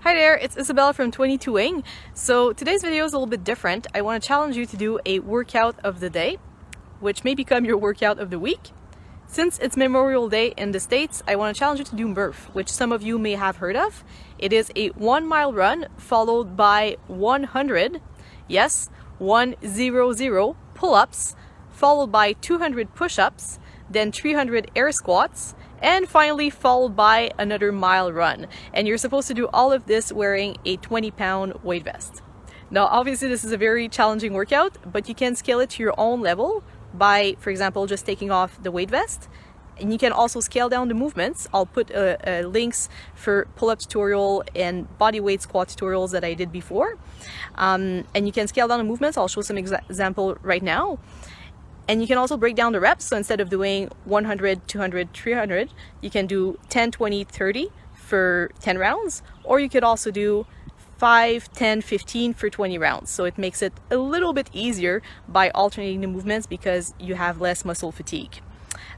Hi there, it's Isabella from 22ing. So today's video is a little bit different. I want to challenge you to do a workout of the day, which may become your workout of the week. Since it's Memorial Day in the States, I want to challenge you to do Murph, which some of you may have heard of. It is a 1 mile run followed by 100, yes, 100 pull-ups, followed by 200 push-ups, then 300 air squats, and finally followed by another mile run. And you're supposed to do all of this wearing a 20-pound weight vest. Now obviously this is a very challenging workout, but you can scale it to your own level by, for example, just taking off the weight vest. And you can also scale down the movements. I'll put links for pull-up tutorial and body weight squat tutorials that I did before. And you can scale down the movements. I'll show some example right now. And you can also break down the reps. So instead of doing 100, 200, 300, you can do 10, 20, 30 for 10 rounds. Or you could also do 5, 10, 15 for 20 rounds. So it makes it a little bit easier by alternating the movements because you have less muscle fatigue.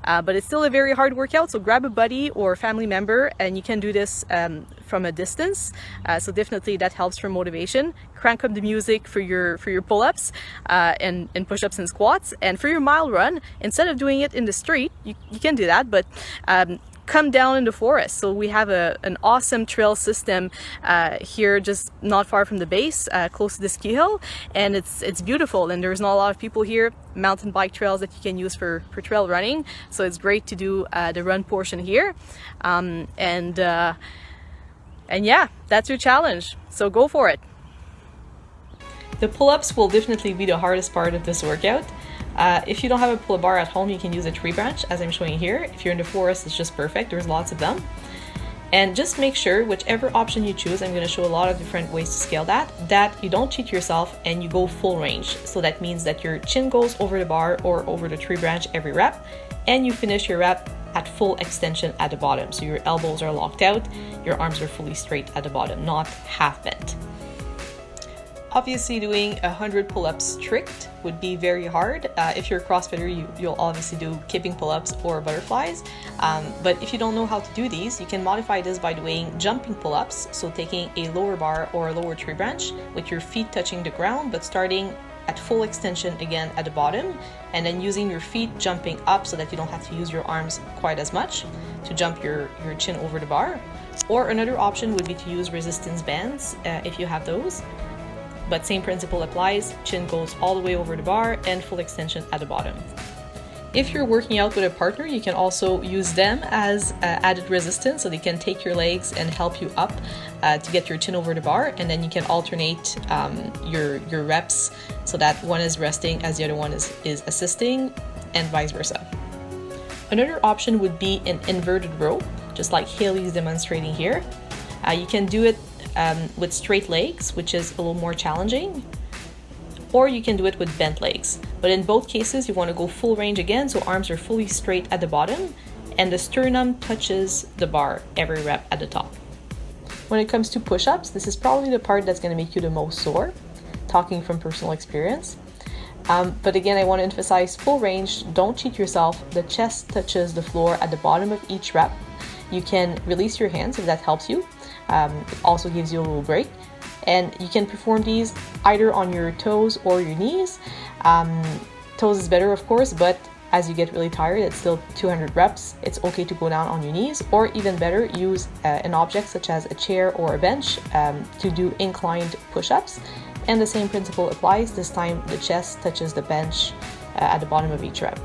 But it's still a very hard workout, so grab a buddy or a family member and you can do this from a distance. So definitely that helps for motivation. Crank up the music for your pull-ups and push-ups and squats. And for your mile run, instead of doing it in the street, you can do that, but come down in the forest. So we have an awesome trail system here just not far from the base, close to the ski hill, and it's beautiful, and there's not a lot of people here. Mountain bike trails that you can use for trail running, so it's great to do the run portion here. And yeah, that's your challenge, so go for it. The pull-ups will definitely be the hardest part of this workout. If you don't have a pull-up bar at home, you can use a tree branch as I'm showing here. If you're in the forest, it's just perfect. There's lots of them. And just make sure, whichever option you choose, I'm going to show a lot of different ways to scale that you don't cheat yourself and you go full range. So that means that your chin goes over the bar or over the tree branch every rep, and you finish your rep at full extension at the bottom. So your elbows are locked out, your arms are fully straight at the bottom, not half bent. Obviously doing 100 pull-ups strict would be very hard. If you're a CrossFitter, you'll obviously do kipping pull-ups or butterflies. But if you don't know how to do these, you can modify this by doing jumping pull-ups. So taking a lower bar or a lower tree branch with your feet touching the ground, but starting at full extension again at the bottom, and then using your feet jumping up so that you don't have to use your arms quite as much to jump your chin over the bar. Or another option would be to use resistance bands if you have those. But same principle applies, chin goes all the way over the bar and full extension at the bottom. If you're working out with a partner, you can also use them as added resistance, so they can take your legs and help you up to get your chin over the bar, and then you can alternate your reps so that one is resting as the other one is assisting, and vice versa. Another option would be an inverted row, just like Haley's demonstrating here. You can do it with straight legs, which is a little more challenging, or you can do it with bent legs. But in both cases, you want to go full range again, so arms are fully straight at the bottom and the sternum touches the bar every rep at the top. When it comes to push-ups, this is probably the part that's going to make you the most sore, talking from personal experience. But again, I want to emphasize full range, don't cheat yourself. The chest touches the floor at the bottom of each rep. You can release your hands if that helps you. It also gives you a little break, and you can perform these either on your toes or your knees. Toes is better, of course, but as you get really tired, it's still 200 reps. It's okay to go down on your knees, or even better, use an object such as a chair or a bench to do inclined push-ups. And the same principle applies. This time the chest touches the bench at the bottom of each rep.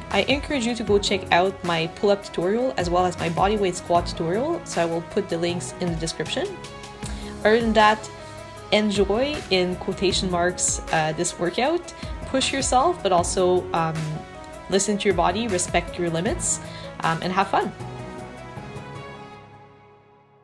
I encourage you to go check out my pull-up tutorial as well as my bodyweight squat tutorial, so I will put the links in the description. Other than that, enjoy, in quotation marks, this workout. Push yourself, but also listen to your body, respect your limits, and have fun.